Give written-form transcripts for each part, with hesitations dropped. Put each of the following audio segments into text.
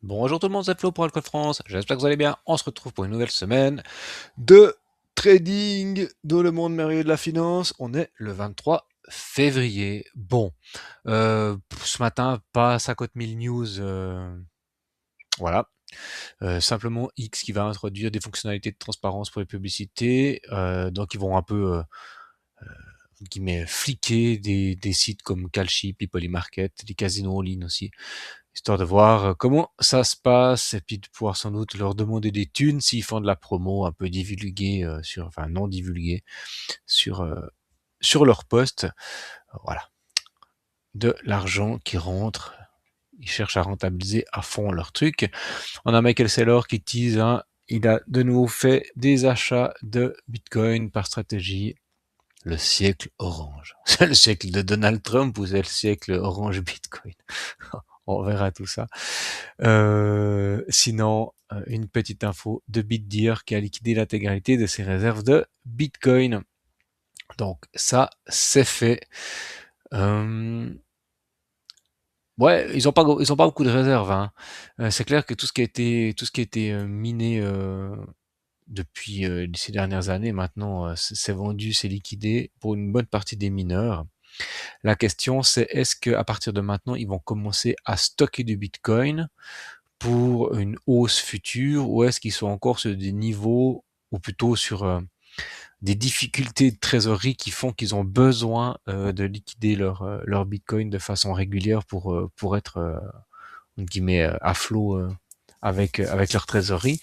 Bonjour tout le monde, c'est Flo pour Alcode France. J'espère que vous allez bien. On se retrouve pour une nouvelle semaine de trading dans le monde merveilleux de la finance. On est le 23 février. Bon, ce matin, pas 50 000 news. Voilà. Simplement X qui va introduire des fonctionnalités de transparence pour les publicités. Donc ils vont un peu fliquer des sites comme Calchip, People Market, des casinos en ligne aussi, histoire de voir comment ça se passe et puis de pouvoir sans doute leur demander des thunes s'ils font de la promo un peu divulguée enfin non divulguée sur sur leur poste. Voilà, de l'argent qui rentre. Ils cherchent à rentabiliser à fond leur truc. On a Michael Saylor qui tease, hein, il a de nouveau fait des achats de Bitcoin par stratégie. Le siècle orange. C'est le siècle de Donald Trump ou c'est le siècle orange Bitcoin? On verra tout ça. Sinon, une petite info de BitDeer qui a liquidé l'intégralité de ses réserves de Bitcoin. Donc ça, c'est fait. Euh, ouais, ils ont pas beaucoup de réserves, hein. C'est clair que tout ce qui a été miné depuis ces dernières années, maintenant, c'est vendu, c'est liquidé pour une bonne partie des mineurs. La question, c'est est-ce qu'à partir de maintenant, ils vont commencer à stocker du Bitcoin pour une hausse future, ou est-ce qu'ils sont encore sur des niveaux, ou plutôt sur des difficultés de trésorerie qui font qu'ils ont besoin de liquider leur Bitcoin de façon régulière pour être entre guillemets à flot avec leur trésorerie.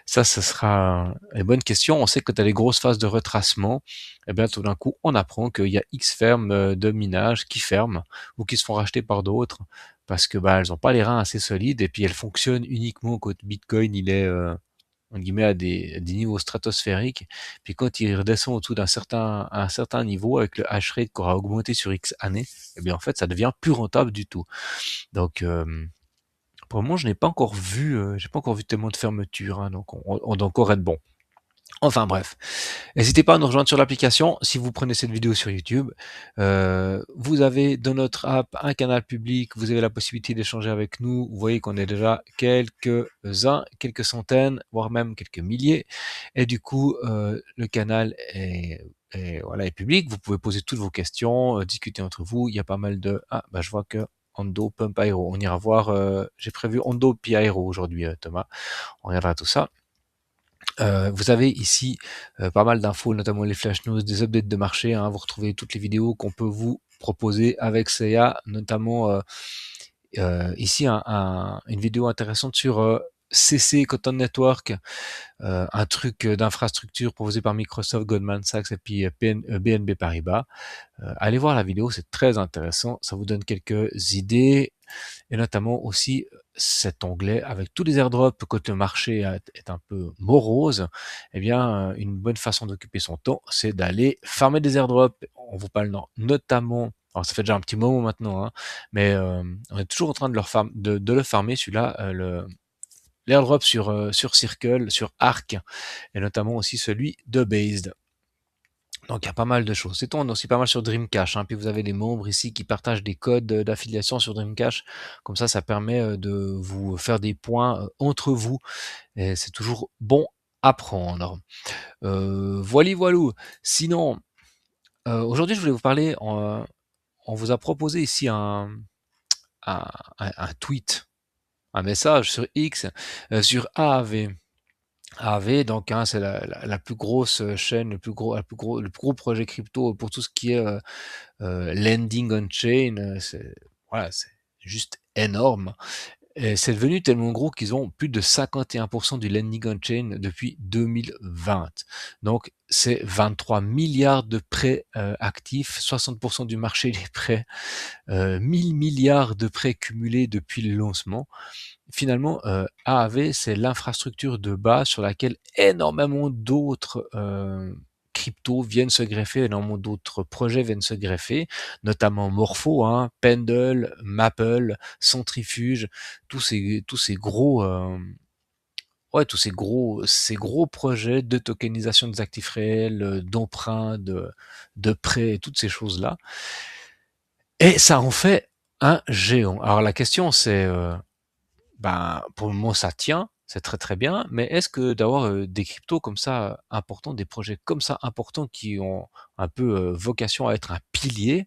Ça, ce sera une bonne question. On sait que tu as les grosses phases de retracement. Et bien, tout d'un coup, on apprend qu'il y a X fermes de minage qui ferment ou qui se font racheter par d'autres parce que bah elles ont pas les reins assez solides et puis elles fonctionnent uniquement quand Bitcoin il est entre guillemets à des niveaux stratosphériques. Puis quand il redescend au-dessous un certain niveau avec le hash rate qui aura augmenté sur X années, et bien en fait ça devient plus rentable du tout. Donc pour le moment, j'ai pas encore vu tellement de fermeture, hein, donc on doit encore être bon. Enfin bref, n'hésitez pas à nous rejoindre sur l'application si vous prenez cette vidéo sur YouTube. Vous avez dans notre app un canal public, vous avez la possibilité d'échanger avec nous. Vous voyez qu'on est déjà quelques-uns, quelques centaines, voire même quelques milliers. Et du coup, le canal voilà, est public. Vous pouvez poser toutes vos questions, discuter entre vous. Il y a pas mal de... Ah, bah je vois que Hondo Pump Aero. On ira voir, j'ai prévu Hondo Pi Aero aujourd'hui, Thomas. On regardera tout ça. Vous avez ici pas mal d'infos, notamment les flash news, des updates de marché, hein. Vous retrouvez toutes les vidéos qu'on peut vous proposer avec CA, notamment ici une vidéo intéressante sur CC Cotton Network, un truc d'infrastructure proposé par Microsoft, Goldman Sachs et puis BNB Paribas. Allez voir la vidéo, c'est très intéressant, ça vous donne quelques idées et notamment aussi cet onglet avec tous les airdrops quand le marché est un peu morose. Eh bien, une bonne façon d'occuper son temps, c'est d'aller farmer des airdrops. On vous parle notamment, alors ça fait déjà un petit moment maintenant, hein, mais on est toujours en train de de le farmer celui-là, l'airdrop sur Circle, sur Arc, et notamment aussi celui de Based. Donc il y a pas mal de choses. C'est tourne aussi pas mal sur Dreamcash, hein. Puis vous avez des membres ici qui partagent des codes d'affiliation sur Dreamcash. Comme ça permet de vous faire des points entre vous. Et c'est toujours bon à prendre. Voilou. Sinon, aujourd'hui je voulais vous parler. On vous a proposé ici un tweet, un message sur X, sur AAV. AV, donc hein, c'est la plus grosse chaîne, le plus gros projet crypto pour tout ce qui est lending on chain. Voilà, c'est juste énorme. Et c'est devenu tellement gros qu'ils ont plus de 51% du lending on chain depuis 2020. Donc c'est 23 milliards de prêts actifs, 60% du marché des prêts, 1000 milliards de prêts cumulés depuis le lancement. Finalement, AAV, c'est l'infrastructure de base sur laquelle énormément d'autres cryptos viennent se greffer, énormément d'autres projets viennent se greffer, notamment Morpho, hein, Pendle, Maple, Centrifuge, tous ces gros ouais, ces gros projets de tokenisation des actifs réels, d'emprunts, de prêts, toutes ces choses-là. Et ça en fait un géant. Alors la question c'est ben, pour le moment, ça tient, c'est très très bien, mais est-ce que d'avoir des cryptos comme ça importants, des projets comme ça importants qui ont un peu vocation à être un pilier,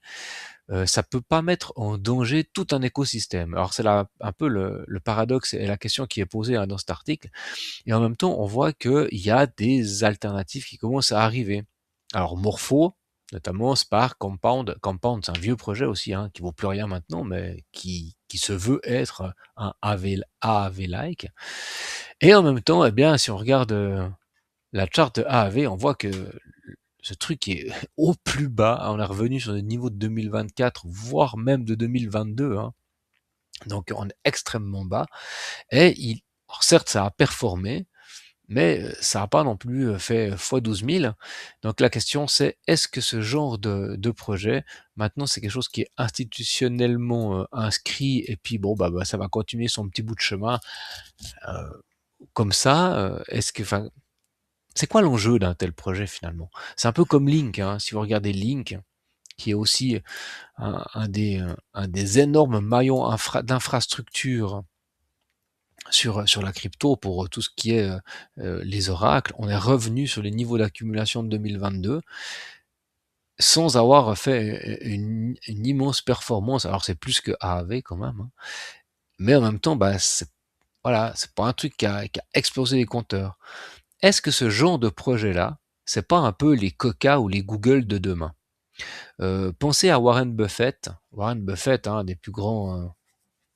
ça peut pas mettre en danger tout un écosystème? Alors c'est là un peu le paradoxe et la question qui est posée dans cet article, et en même temps, on voit qu'il y a des alternatives qui commencent à arriver. Alors Morpho, notamment Spark, Compound, c'est un vieux projet aussi, hein, qui vaut plus rien maintenant, mais qui se veut être un AAV-like. Et en même temps, eh bien, si on regarde la charte de AAV, on voit que ce truc est au plus bas. On est revenu sur des niveaux de 2024, voire même de 2022. Hein. Donc on est extrêmement bas. Alors certes, ça a performé, mais ça n'a pas non plus fait x 12 000. Donc la question c'est, est-ce que ce genre de projet, maintenant c'est quelque chose qui est institutionnellement inscrit, et puis bon, bah, ça va continuer son petit bout de chemin euh, comme ça, est-ce que, enfin, c'est quoi l'enjeu d'un tel projet finalement? C'est un peu comme Link, hein. Si vous regardez Link, qui est aussi un des énormes maillons d'infrastructure sur la crypto pour tout ce qui est les oracles, on est revenu sur les niveaux d'accumulation de 2022 sans avoir fait une immense performance. Alors c'est plus que AAV quand même, hein. Mais en même temps, bah, voilà, c'est pas un truc qui a explosé les compteurs. Est-ce que ce genre de projet-là, c'est pas un peu les Coca ou les Google de demain? Pensez à Warren Buffett. Warren Buffett, un des plus grands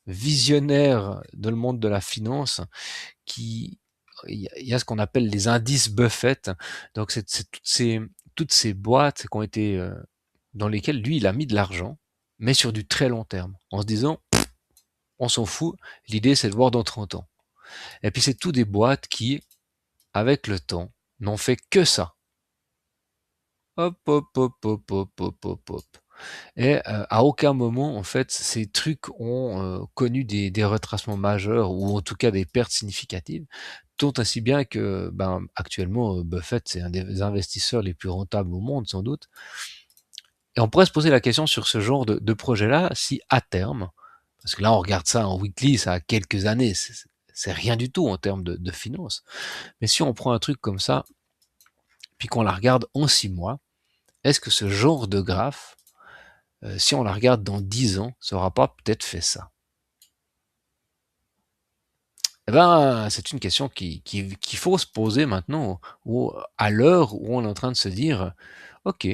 visionnaires de le monde de la finance, qui il y a ce qu'on appelle les indices Buffett. Donc c'est toutes ces boîtes qui ont été dans lesquelles lui il a mis de l'argent, mais sur du très long terme, en se disant on s'en fout, l'idée c'est de voir dans 30 ans. Et puis c'est tout des boîtes qui, avec le temps, n'ont fait que ça. Hop, hop, hop, hop, hop, hop, hop, hop. Et à aucun moment, en fait, ces trucs ont connu des retracements majeurs ou en tout cas des pertes significatives, tant ainsi bien que, ben, actuellement, Buffett, c'est un des investisseurs les plus rentables au monde, sans doute. Et on pourrait se poser la question sur ce genre de projet-là, si à terme, parce que là, on regarde ça en weekly, ça a quelques années, c'est rien du tout en termes de finances. Mais si on prend un truc comme ça, puis qu'on la regarde en 6 mois, est-ce que ce genre de graphe, si on la regarde dans 10 ans, ça aura pas peut-être fait ça? Eh ben, c'est une question qu'il faut se poser maintenant, à l'heure où on est en train de se dire, ok,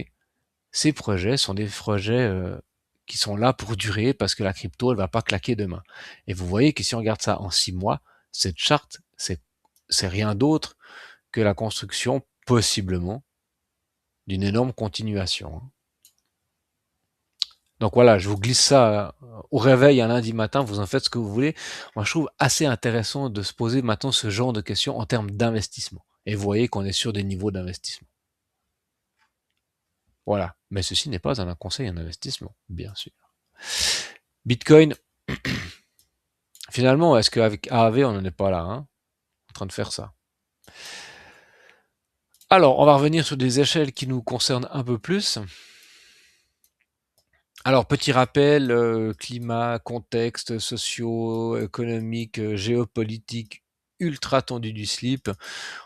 ces projets sont des projets qui sont là pour durer parce que la crypto, elle va pas claquer demain. Et vous voyez que si on regarde ça en 6 mois, cette charte, c'est rien d'autre que la construction, possiblement, d'une énorme continuation. Hein. Donc voilà, je vous glisse ça au réveil un lundi matin, vous en faites ce que vous voulez. Moi, je trouve assez intéressant de se poser maintenant ce genre de questions en termes d'investissement. Et vous voyez qu'on est sur des niveaux d'investissement. Voilà. Mais ceci n'est pas un conseil en investissement, bien sûr. Bitcoin, finalement, est-ce qu'avec AAV, on n'en est pas là, hein, en train de faire ça? Alors, on va revenir sur des échelles qui nous concernent un peu plus. Alors, petit rappel, climat, contexte socio-économique, géopolitique ultra tendu du slip.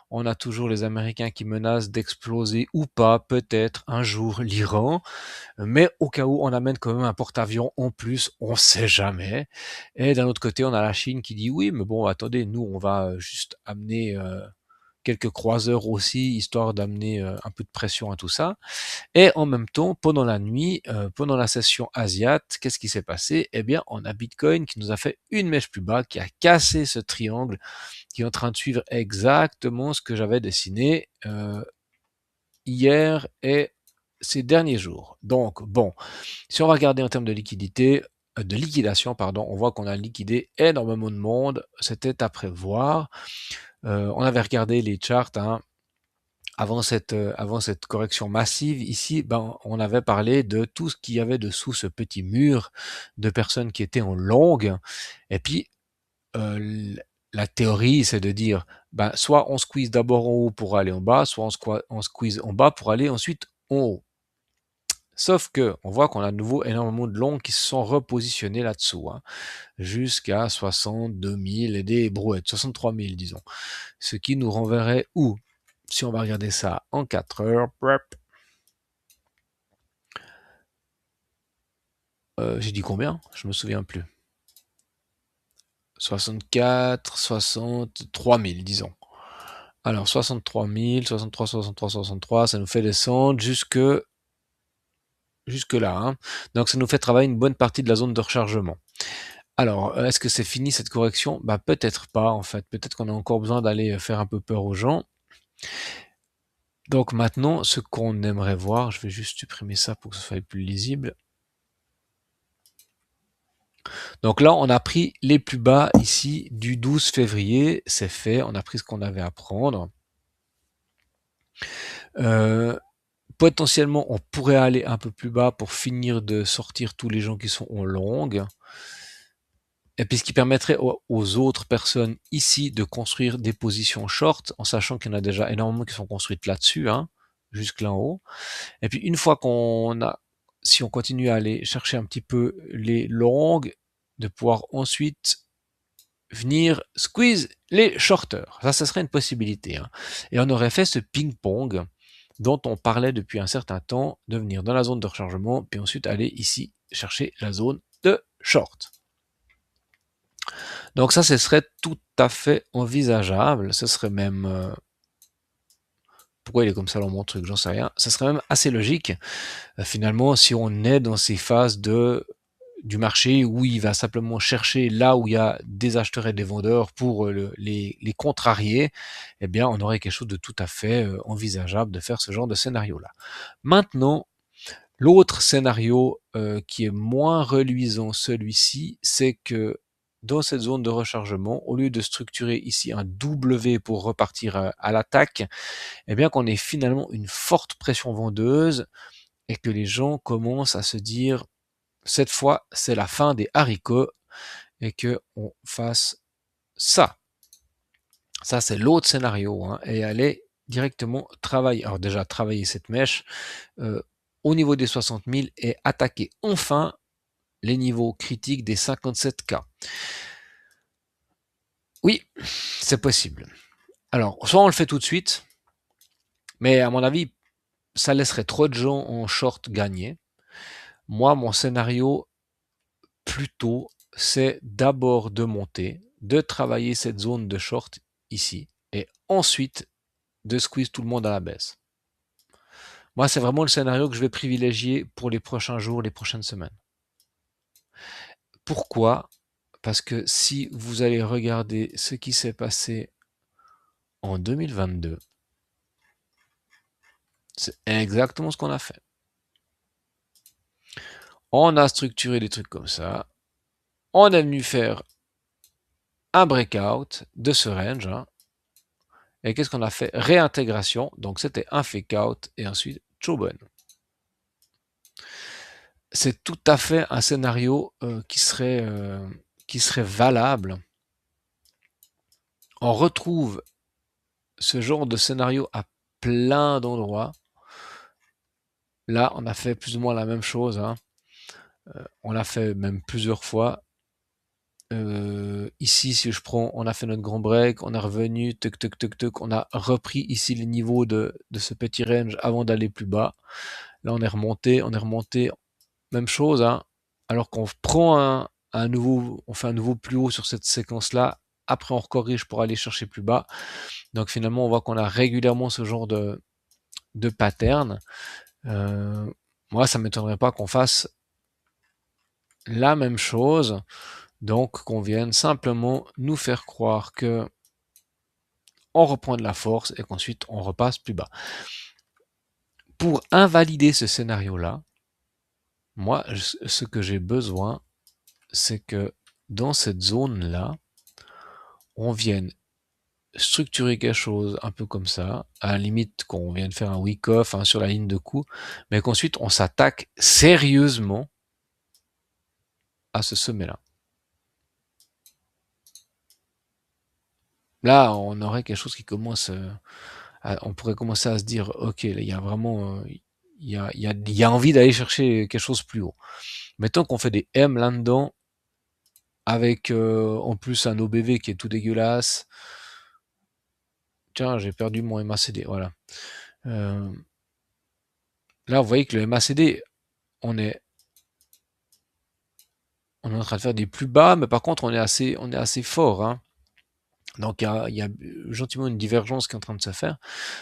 On a toujours les Américains qui menacent d'exploser ou pas, peut-être un jour, l'Iran. Mais au cas où, on amène quand même un porte-avions en plus, on sait jamais. Et d'un autre côté, on a la Chine qui dit oui, mais bon, attendez, nous, on va juste amener quelques croiseurs aussi, histoire d'amener un peu de pression à tout ça. Et en même temps, pendant la nuit, pendant la session asiate, qu'est-ce qui s'est passé? Eh bien, on a Bitcoin qui nous a fait une mèche plus bas, qui a cassé ce triangle, qui est en train de suivre exactement ce que j'avais dessiné hier et ces derniers jours. Donc, bon, si on va regarder en termes de liquidité, de liquidation, pardon, on voit qu'on a liquidé énormément de monde. C'était à prévoir. On avait regardé les charts, hein, avant cette correction massive, ici, ben, on avait parlé de tout ce qu'il y avait dessous ce petit mur de personnes qui étaient en longue. Et puis, la théorie, c'est de dire, ben, soit on squeeze d'abord en haut pour aller en bas, soit on squeeze en bas pour aller ensuite en haut. Sauf que on voit qu'on a de nouveau énormément de longs qui se sont repositionnés là-dessous, hein, jusqu'à 62 000 et des brouettes, 63 000 disons. Ce qui nous renverrait où? Si on va regarder ça en 4 heures, j'ai dit combien? Je me souviens plus. 64, 63 000 disons. Alors 63 000, 63, 63, 63, ça nous fait descendre jusque là, hein. Donc ça nous fait travailler une bonne partie de la zone de rechargement. Alors, est-ce que c'est fini cette correction? Bah peut-être pas en fait. Peut-être qu'on a encore besoin d'aller faire un peu peur aux gens. Donc maintenant, ce qu'on aimerait voir, je vais juste supprimer ça pour que ce soit plus lisible. Donc là, on a pris les plus bas ici du 12 février. C'est fait, on a pris ce qu'on avait à prendre. Potentiellement, on pourrait aller un peu plus bas pour finir de sortir tous les gens qui sont en longue. Et puis ce qui permettrait aux autres personnes ici de construire des positions short, en sachant qu'il y en a déjà énormément qui sont construites là-dessus, hein, jusque là en haut. Et puis une fois qu'on a, si on continue à aller chercher un petit peu les longues, de pouvoir ensuite venir squeeze les shorters. Ça serait une possibilité, hein. Et on aurait fait ce ping-pong dont on parlait depuis un certain temps, de venir dans la zone de rechargement, puis ensuite aller ici chercher la zone de short. Donc ça, ce serait tout à fait envisageable. Ce serait même... pourquoi il est comme ça dans mon truc? J'en sais rien. Ce serait même assez logique. Finalement, si on est dans ces phases du marché où il va simplement chercher là où il y a des acheteurs et des vendeurs pour les contrarier, eh bien, on aurait quelque chose de tout à fait envisageable de faire ce genre de scénario-là. Maintenant, l'autre scénario qui est moins reluisant, celui-ci, c'est que dans cette zone de rechargement, au lieu de structurer ici un W pour repartir à l'attaque, eh bien qu'on ait finalement une forte pression vendeuse et que les gens commencent à se dire cette fois c'est la fin des haricots et que on fasse ça. Ça c'est l'autre scénario, hein, et aller directement travailler. Alors déjà travailler cette mèche au niveau des 60 000 et attaquer enfin les niveaux critiques des 57K. Oui, c'est possible. Alors, soit on le fait tout de suite, mais à mon avis, ça laisserait trop de gens en short gagner. Moi, mon scénario, plutôt, c'est d'abord de monter, de travailler cette zone de short ici, et ensuite de squeeze tout le monde à la baisse. Moi, c'est vraiment le scénario que je vais privilégier pour les prochains jours, les prochaines semaines. Pourquoi? Parce que si vous allez regarder ce qui s'est passé en 2022, c'est exactement ce qu'on a fait. On a structuré des trucs comme ça. On est venu faire un breakout de ce range, hein. Et qu'est-ce qu'on a fait? Réintégration. Donc c'était un fake out et ensuite Choban. C'est tout à fait un scénario qui serait valable. On retrouve ce genre de scénario à plein d'endroits. Là, on a fait plus ou moins la même chose, hein. On l'a fait même plusieurs fois. Ici, si je prends, on a fait notre grand break, on est revenu, tuc, tuc, tuc, tuc, on a repris ici les niveaux de ce petit range avant d'aller plus bas. Là, on est remonté, même chose, hein, alors qu'on prend un nouveau, on fait un nouveau plus haut sur cette séquence-là, après on recorrige pour aller chercher plus bas. Donc finalement, on voit qu'on a régulièrement ce genre de pattern. Moi, ça m'étonnerait pas qu'on fasse la même chose. Donc qu'on vienne simplement nous faire croire que on reprend de la force et qu'ensuite on repasse plus bas. Pour invalider ce scénario-là, moi, ce que j'ai besoin, c'est que dans cette zone-là, on vienne structurer quelque chose un peu comme ça, à la limite qu'on vienne faire un week-off, hein, sur la ligne de coup, mais qu'ensuite on s'attaque sérieusement à ce sommet-là. Là, on aurait quelque chose qui commence, on pourrait commencer à se dire, ok, il y a vraiment, il y a envie d'aller chercher quelque chose plus haut. Mettons qu'on fait des M là-dedans, avec en plus un OBV qui est tout dégueulasse. Tiens, j'ai perdu mon MACD, voilà. Euh, Là, vous voyez que le MACD, on est, on est en train de faire des plus bas, mais par contre, on est assez fort, hein. Donc, il y a gentiment une divergence qui est en train de se faire.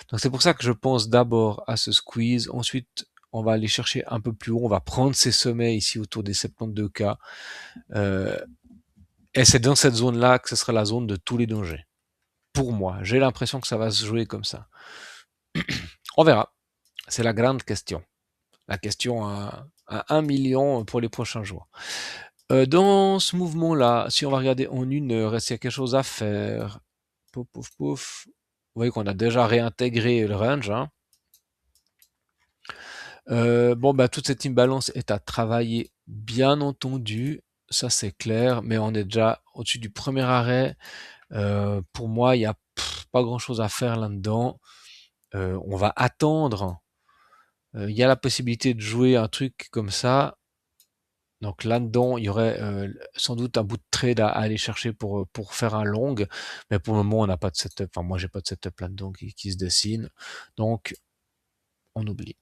Donc, c'est pour ça que je pense d'abord à ce squeeze. Ensuite, on va aller chercher un peu plus haut. On va prendre ces sommets ici autour des 72K. Euh, et c'est dans cette zone-là que ce sera la zone de tous les dangers. Pour moi, j'ai l'impression que ça va se jouer comme ça. On verra. C'est la grande question. La question à 1 million pour les prochains jours. Dans ce mouvement-là, si on va regarder en 1 heure, est-ce qu'il y a quelque chose à faire? Pouf, pouf, pouf. Vous voyez qu'on a déjà réintégré le range, hein. Bon, bah, toute cette imbalance est à travailler, bien entendu, ça c'est clair, mais on est déjà au-dessus du premier arrêt. Pour moi, il n'y a pas grand-chose à faire là-dedans. On va attendre. Il y a la possibilité de jouer un truc comme ça. Donc là-dedans, il y aurait sans doute un bout de trade à aller chercher pour faire un long. Mais pour le moment, on n'a pas de setup. Enfin, moi, j'ai pas de setup là-dedans qui se dessine. Donc, on oublie.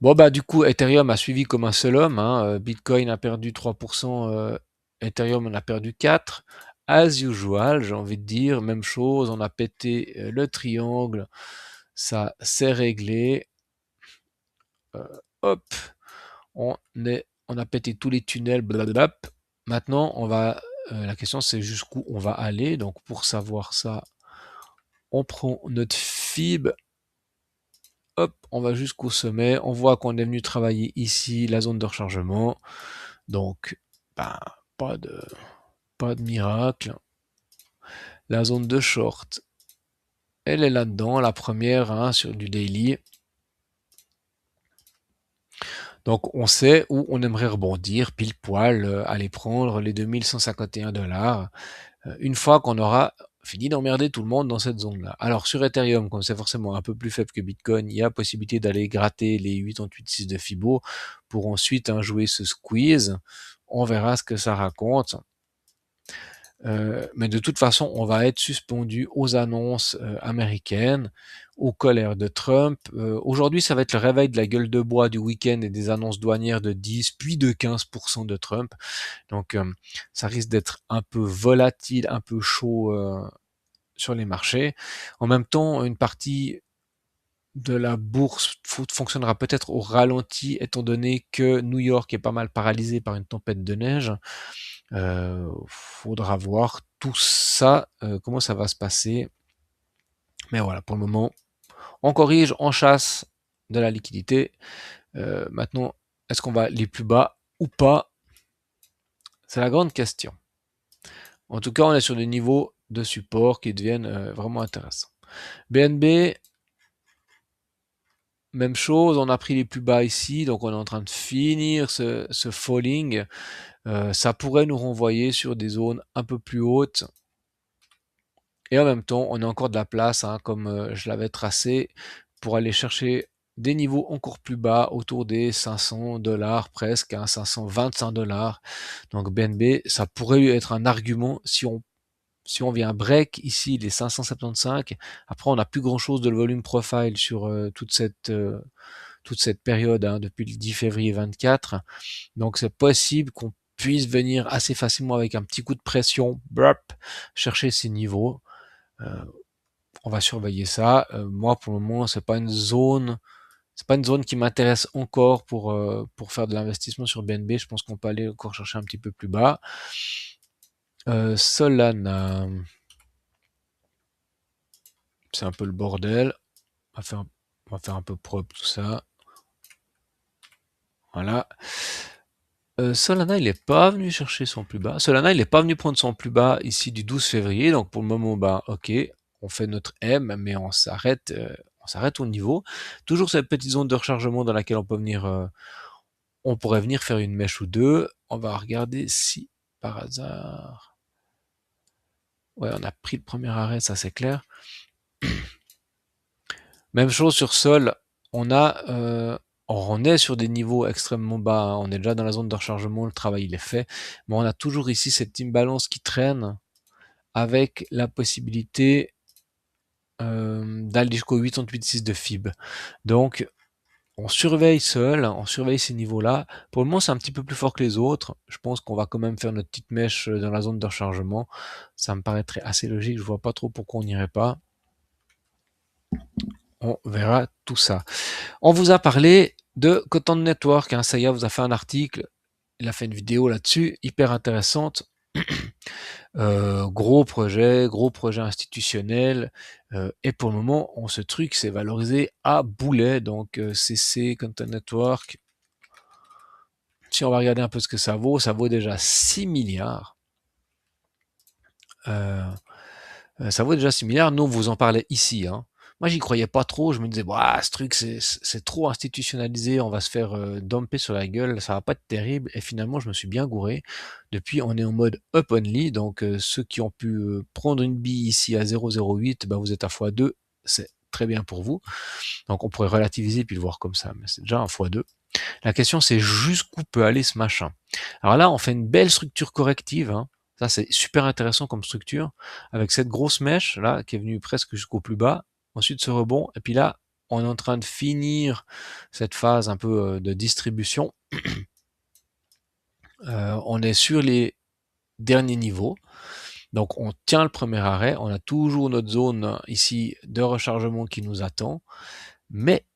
Bon, bah, du coup, Ethereum a suivi comme un seul homme, hein. Bitcoin a perdu 3%, Ethereum en a perdu 4%. As usual, j'ai envie de dire, même chose, on a pété le triangle, ça s'est réglé. Hop, on a pété tous les tunnels, blablabla. Maintenant, la question c'est jusqu'où on va aller. Donc, pour savoir ça, on prend notre FIB. Hop, on va jusqu'au sommet. On voit qu'on est venu travailler ici la zone de rechargement. Donc, ben, pas de, pas de miracle. La zone de short, elle est là-dedans, la première, hein, sur du daily. Donc, on sait où on aimerait rebondir, pile poil, aller prendre les 2151 $. Une fois qu'on aura fini d'emmerder tout le monde dans cette zone-là. Alors sur Ethereum, comme c'est forcément un peu plus faible que Bitcoin, il y a possibilité d'aller gratter les 88,6 de Fibo pour ensuite jouer ce squeeze. On verra ce que ça raconte. Mais de toute façon, on va être suspendu aux annonces américaines, aux colères de Trump. Aujourd'hui, ça va être le réveil de la gueule de bois du week-end et des annonces douanières de 10 puis de 15% de Trump. Donc, ça risque d'être un peu volatile, un peu chaud sur les marchés. En même temps, une partie de la bourse fonctionnera peut-être au ralenti, étant donné que New York est pas mal paralysé par une tempête de neige. Faudra voir tout ça, comment ça va se passer. Mais voilà, pour le moment, on corrige, on chasse de la liquidité. Maintenant, est-ce qu'on va les plus bas ou pas? C'est la grande question. En tout cas, on est sur des niveaux de support qui deviennent vraiment intéressants. BNB, même chose, on a pris les plus bas ici, donc on est en train de finir ce falling. Ça pourrait nous renvoyer sur des zones un peu plus hautes. Et en même temps, on a encore de la place, hein, comme je l'avais tracé, pour aller chercher des niveaux encore plus bas, autour des 500 $ presque, hein, 525 $. Donc BNB, ça pourrait être un argument si on vient break ici les 575. Après, on n'a plus grand chose de le volume profile sur toute cette période, hein, depuis le 10 février 24. Donc c'est possible qu'on puisse venir assez facilement avec un petit coup de pression, chercher ces niveaux. Euh, on va surveiller ça. Moi, pour le moment, c'est pas une zone qui m'intéresse encore pour faire de l'investissement sur BNB. Je pense qu'on peut aller encore chercher un petit peu plus bas. Solana, c'est un peu le bordel. On va faire un peu propre tout ça. Voilà. Solana, il est pas venu chercher son plus bas. Solana, il est pas venu prendre son plus bas ici du 12 février. Donc pour le moment, bah ok, on fait notre M, mais on s'arrête au niveau. Toujours cette petite zone de rechargement dans laquelle on pourrait venir faire une mèche ou deux. On va regarder si par hasard. Ouais, on a pris le premier arrêt, ça c'est clair. Même chose sur Sol. On a on est sur des niveaux extrêmement bas, hein, on est déjà dans la zone de rechargement, le travail il est fait, mais on a toujours ici cette imbalance qui traîne avec la possibilité d'aller jusqu'au 88,6 de fib. Donc on surveille seul, on surveille ces niveaux-là. Pour le moment, c'est un petit peu plus fort que les autres. Je pense qu'on va quand même faire notre petite mèche dans la zone de rechargement. Ça me paraîtrait assez logique. Je vois pas trop pourquoi on n'irait pas. On verra tout ça. On vous a parlé de Cotton Network. Hein. Saya vous a fait un article. Il a fait une vidéo là-dessus, hyper intéressante. Gros projet institutionnel. Et pour le moment, ce truc s'est valorisé à boulet. Donc CC, Content Network. Si on va regarder un peu ce que ça vaut déjà 6 milliards. Ça vaut déjà 6 milliards. Nous, on vous en parlait ici. Hein. Moi, j'y croyais pas trop. Je me disais, bah, ce truc, c'est trop institutionnalisé. On va se faire dumper sur la gueule. Ça va pas être terrible. Et finalement, je me suis bien gouré. Depuis, on est en mode up only. Donc, ceux qui ont pu prendre une bille ici à 0,08, bah, vous êtes à x2. C'est très bien pour vous. Donc, on pourrait relativiser puis le voir comme ça. Mais c'est déjà un x2. La question, c'est jusqu'où peut aller ce machin. Alors là, on fait une belle structure corrective. Hein. Ça, c'est super intéressant comme structure. Avec cette grosse mèche, là, qui est venue presque jusqu'au plus bas. Ensuite, ce rebond. Et puis là, on est en train de finir cette phase un peu de distribution. On est sur les derniers niveaux. Donc, on tient le premier arrêt. On a toujours notre zone ici de rechargement qui nous attend. Mais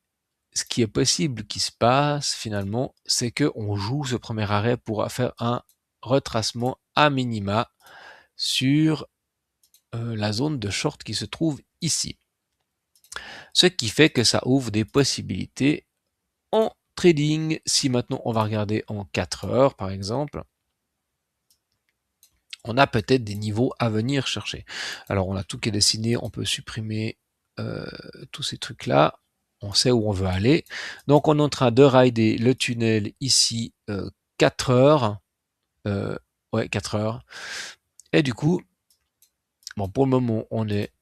ce qui est possible qui se passe finalement, c'est qu'on joue ce premier arrêt pour faire un retracement à minima sur la zone de short qui se trouve ici. Ce qui fait que ça ouvre des possibilités en trading. Si maintenant on va regarder en 4 heures par exemple, on a peut-être des niveaux à venir chercher. Alors on a tout qui est dessiné, on peut supprimer tous ces trucs là. On sait où on veut aller. Donc on est en train de rider le tunnel ici 4 heures. Ouais, 4 heures. Et du coup, bon, pour le moment, on est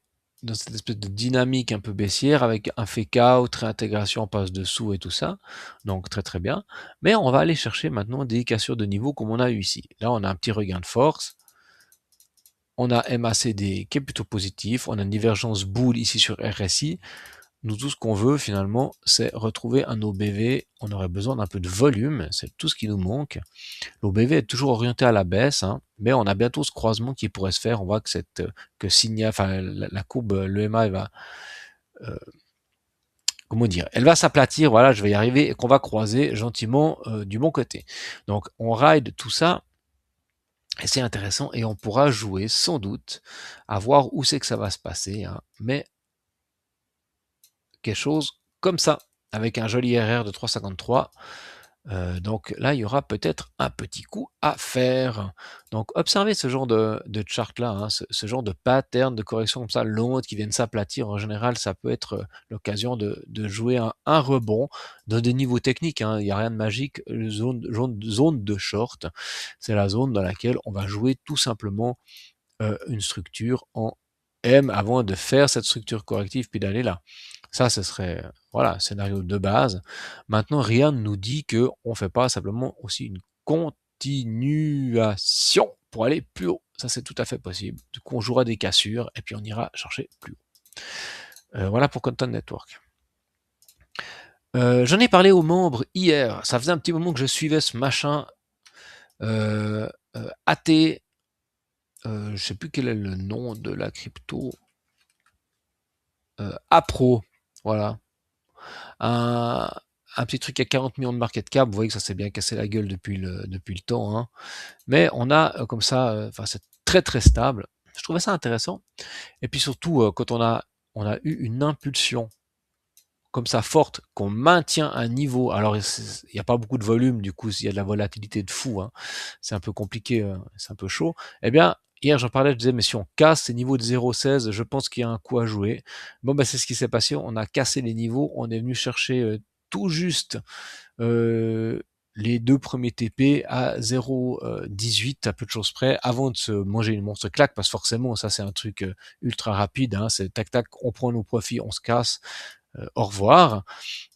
dans cette espèce de dynamique un peu baissière avec un fake out, réintégration, on passe dessous et tout ça. Donc très très bien. Mais on va aller chercher maintenant des cassures de niveau comme on a eu ici. Là, on a un petit regain de force. On a MACD qui est plutôt positif. On a une divergence boule ici sur RSI. Nous, tout ce qu'on veut finalement, c'est retrouver un OBV. On aurait besoin d'un peu de volume, c'est tout ce qui nous manque. L'OBV est toujours orienté à la baisse, hein, mais on a bientôt ce croisement qui pourrait se faire. On voit que la courbe, l'EMA, va, comment dire, elle va s'aplatir. Voilà, je vais y arriver, et qu'on va croiser gentiment du bon côté. Donc, on ride tout ça. Et c'est intéressant, et on pourra jouer sans doute à voir où c'est que ça va se passer, hein, mais quelque chose comme ça, avec un joli RR de 3,53. Donc là, il y aura peut-être un petit coup à faire. Donc observez ce genre de chart-là, hein, ce genre de pattern de correction comme ça, lente, qui viennent s'aplatir. En général, ça peut être l'occasion de jouer un rebond dans des niveaux techniques. Hein, il n'y a rien de magique. Zone de short, c'est la zone dans laquelle on va jouer tout simplement une structure en M avant de faire cette structure corrective puis d'aller là. Ça, ce serait voilà, scénario de base. Maintenant, rien ne nous dit qu'on ne fait pas simplement aussi une continuation pour aller plus haut. Ça, c'est tout à fait possible. Du coup, on jouera des cassures et puis on ira chercher plus haut. Voilà pour Content Network. J'en ai parlé aux membres hier. Ça faisait un petit moment que je suivais ce machin AT. Je sais plus quel est le nom de la crypto. Apro. Voilà. Un petit truc à 40 millions de market cap, vous voyez que ça s'est bien cassé la gueule depuis le temps, hein. Mais on a comme ça, c'est très très stable. Je trouvais ça intéressant. Et puis surtout, quand on a eu une impulsion comme ça forte, qu'on maintient un niveau, alors il n'y a pas beaucoup de volume, du coup, il y a de la volatilité de fou, hein, c'est un peu compliqué, c'est un peu chaud. Eh bien, hier j'en parlais, je disais, mais si on casse ces niveaux de 0,16, je pense qu'il y a un coup à jouer. Bon, ben c'est ce qui s'est passé, on a cassé les niveaux, on est venu chercher tout juste les deux premiers TP à 0,18 à peu de choses près avant de se manger une monstre claque, parce que forcément ça c'est un truc ultra rapide, hein, c'est tac tac, on prend nos profits, on se casse, au revoir.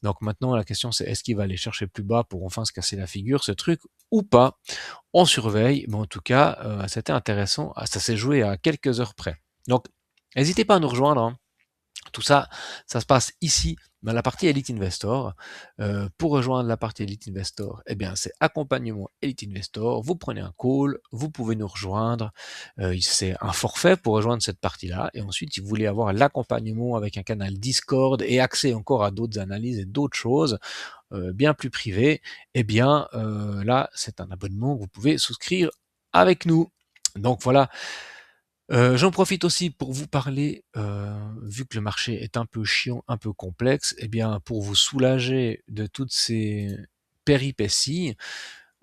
Donc maintenant, la question c'est est-ce qu'il va aller chercher plus bas pour enfin se casser la figure, ce truc, ou pas? On surveille, mais en tout cas, c'était intéressant. Ça s'est joué à quelques heures près. Donc, n'hésitez pas à nous rejoindre, hein. Tout ça, ça se passe ici dans la partie Elite Investor. Pour rejoindre la partie Elite Investor, eh bien, c'est accompagnement Elite Investor. Vous prenez un call, vous pouvez nous rejoindre. C'est un forfait pour rejoindre cette partie-là. Et ensuite, si vous voulez avoir l'accompagnement avec un canal Discord et accès encore à d'autres analyses et d'autres choses bien plus privées, eh bien, là, c'est un abonnement que vous pouvez souscrire avec nous. Donc voilà, j'en profite aussi pour vous parler, vu que le marché est un peu chiant, un peu complexe, eh bien, pour vous soulager de toutes ces péripéties,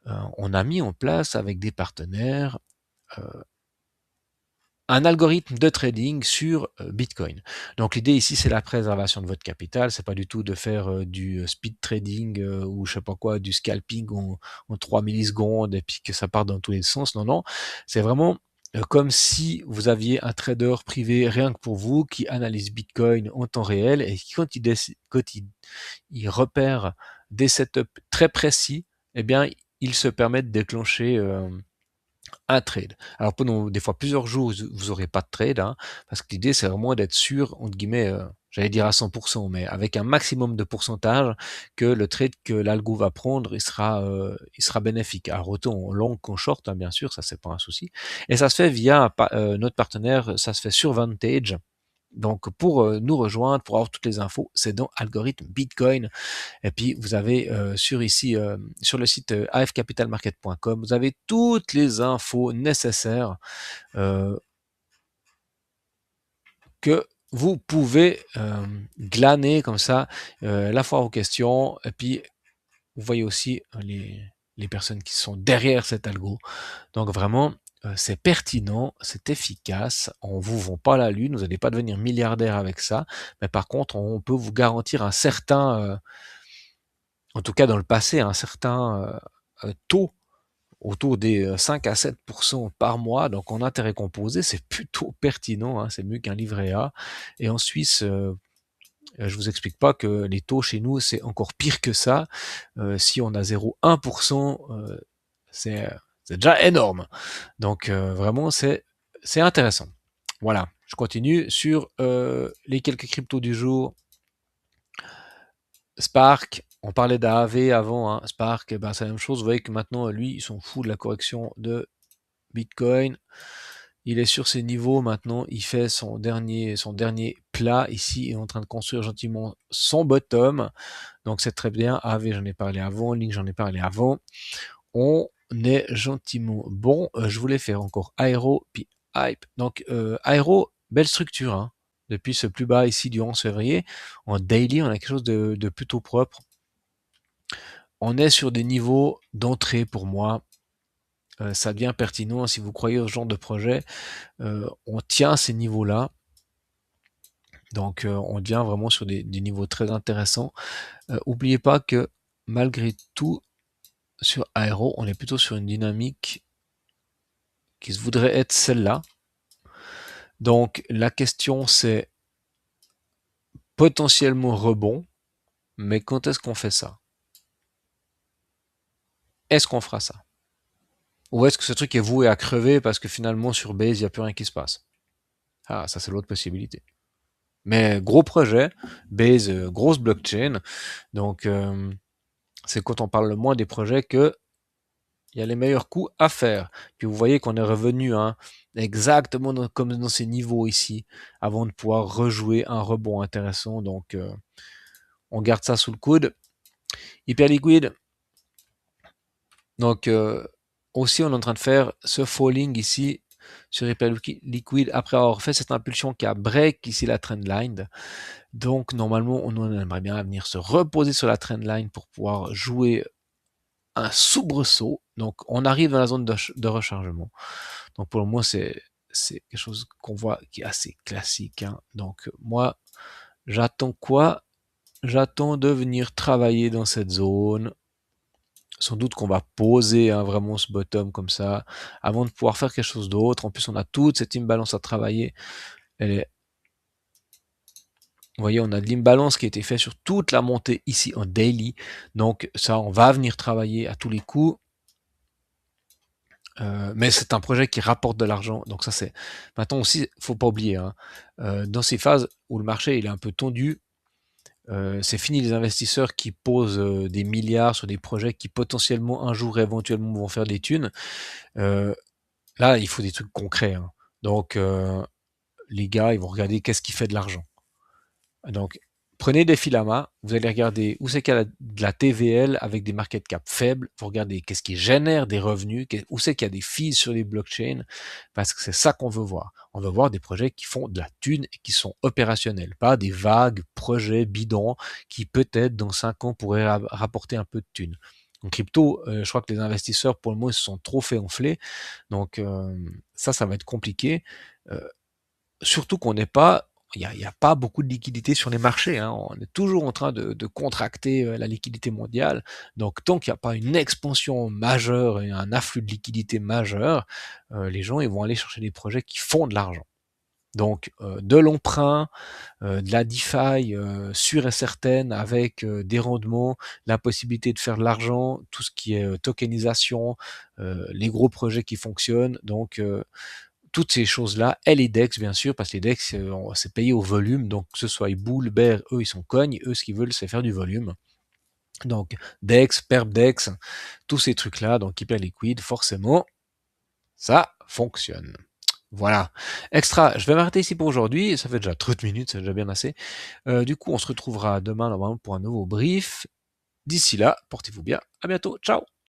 on a mis en place avec des partenaires, heu, un algorithme de trading sur, Bitcoin. Donc l'idée ici, c'est la préservation de votre capital, c'est pas du tout de faire, du speed trading, ou je sais pas quoi, du scalping en 3 millisecondes et puis que ça parte dans tous les sens. Non, non, c'est vraiment, comme si vous aviez un trader privé rien que pour vous qui analyse Bitcoin en temps réel et qui quand il repère des setups très précis, eh bien, il se permet de déclencher, un trade. Alors pendant des fois plusieurs jours, vous aurez pas de trade, hein, parce que l'idée c'est vraiment d'être sûr, entre guillemets, j'allais dire à 100%, mais avec un maximum de pourcentage que le trade que l'algo va prendre, il sera bénéfique. Alors autant en long qu'en short, hein, bien sûr, ça c'est pas un souci. Et ça se fait via notre partenaire, ça se fait sur Vantage. Donc pour nous rejoindre, pour avoir toutes les infos, c'est dans Algorithme Bitcoin. Et puis vous avez sur ici, sur le site afcapitalmarket.com, vous avez toutes les infos nécessaires euh, que vous pouvez glaner comme ça la fois aux questions. Et puis vous voyez aussi les personnes qui sont derrière cet algo. Donc vraiment, c'est pertinent, c'est efficace, on vous vend pas la lune, vous n'allez pas devenir milliardaire avec ça, mais par contre, on peut vous garantir un certain, en tout cas dans le passé, un certain taux autour des 5 à 7% par mois, donc en intérêt composé, c'est plutôt pertinent, hein, c'est mieux qu'un livret A. Et en Suisse, je vous explique pas que les taux chez nous, c'est encore pire que ça. Si on a 0,1%, c'est c'est déjà énorme. Donc vraiment, c'est intéressant. Voilà, je continue sur les quelques cryptos du jour. Spark, on parlait d'AAV avant, hein. Spark, eh ben, c'est la même chose. Vous voyez que maintenant, lui, ils sont fous de la correction de Bitcoin. Il est sur ses niveaux maintenant. Il fait son dernier plat ici. Il est en train de construire gentiment son bottom. Donc c'est très bien. AAV, j'en ai parlé avant. Link, j'en ai parlé avant. On est gentiment bon. Je voulais faire encore Aero puis Hype. Donc Aero, belle structure, hein. Depuis ce plus bas ici du 11 février, en daily, on a quelque chose de plutôt propre. On est sur des niveaux d'entrée pour moi. Ça devient pertinent si vous croyez au genre de projet. On tient ces niveaux-là. Donc on devient vraiment sur des niveaux très intéressants. Oubliez pas que malgré tout, sur Aero, on est plutôt sur une dynamique qui se voudrait être celle-là. Donc la question c'est potentiellement rebond, mais quand est-ce qu'on fait ça? Est-ce qu'on fera ça? Ou est-ce que ce truc est voué à crever parce que finalement sur Base, il n'y a plus rien qui se passe? Ah, ça c'est l'autre possibilité. Mais gros projet, Base, grosse blockchain, donc c'est quand on parle le moins des projets que il y a les meilleurs coups à faire. Puis vous voyez qu'on est revenu hein, exactement comme dans ces niveaux ici, avant de pouvoir rejouer un rebond intéressant. Donc on garde ça sous le coude. Hyper liquide. Donc aussi on est en train de faire ce falling ici sur Hyper Liquid après avoir fait cette impulsion qui a break ici la trendline. Donc normalement on aimerait bien venir se reposer sur la trendline pour pouvoir jouer un soubresaut. Donc on arrive dans la zone de rechargement. Donc pour le moment c'est quelque chose qu'on voit qui est assez classique, hein. Donc moi j'attends quoi? J'attends de venir travailler dans cette zone. Sans doute qu'on va poser hein, vraiment ce bottom comme ça avant de pouvoir faire quelque chose d'autre. En plus on a toute cette imbalance à travailler. Elle est Vous voyez, on a de l'imbalance qui a été fait sur toute la montée ici en daily. Donc ça, on va venir travailler à tous les coups. Mais c'est un projet qui rapporte de l'argent. Donc ça, c'est maintenant aussi, faut pas oublier. Hein, dans ces phases où le marché il est un peu tendu, c'est fini les investisseurs qui posent des milliards sur des projets qui potentiellement un jour éventuellement vont faire des thunes. Euh, Là, il faut des trucs concrets. Hein. Donc les gars, ils vont regarder qu'est-ce qui fait de l'argent. Donc, prenez des filamas, vous allez regarder où c'est qu'il y a de la TVL avec des market cap faibles, vous regardez qu'est-ce qui génère des revenus, où c'est qu'il y a des fees sur les blockchains, parce que c'est ça qu'on veut voir. On veut voir des projets qui font de la thune et qui sont opérationnels, pas des vagues projets bidons qui peut-être dans 5 ans pourraient rapporter un peu de thune. En crypto, je crois que les investisseurs pour le moment ils se sont trop fait enfler, donc ça va être compliqué. Euh, Surtout qu'on n'est pas, il y a pas beaucoup de liquidité sur les marchés. Hein. On est toujours en train de contracter la liquidité mondiale. Donc tant qu'il n'y a pas une expansion majeure et un afflux de liquidité majeur, les gens ils vont aller chercher des projets qui font de l'argent. Donc de l'emprunt, de la DeFi sûre et certaine avec des rendements, la possibilité de faire de l'argent, tout ce qui est tokenisation, les gros projets qui fonctionnent. Donc toutes ces choses-là, et les DEX bien sûr, parce que les DEX, c'est payé au volume, donc que ce soit Bull, Bear, eux ils sont cognes, eux ce qu'ils veulent c'est faire du volume. Donc DEX, PerpDEX, tous ces trucs-là, donc hyper liquide, forcément, ça fonctionne. Voilà. Extra, je vais m'arrêter ici pour aujourd'hui, ça fait déjà 30 minutes, c'est déjà bien assez. Du coup, on se retrouvera demain normalement pour un nouveau brief. D'ici là, portez-vous bien, à bientôt, ciao.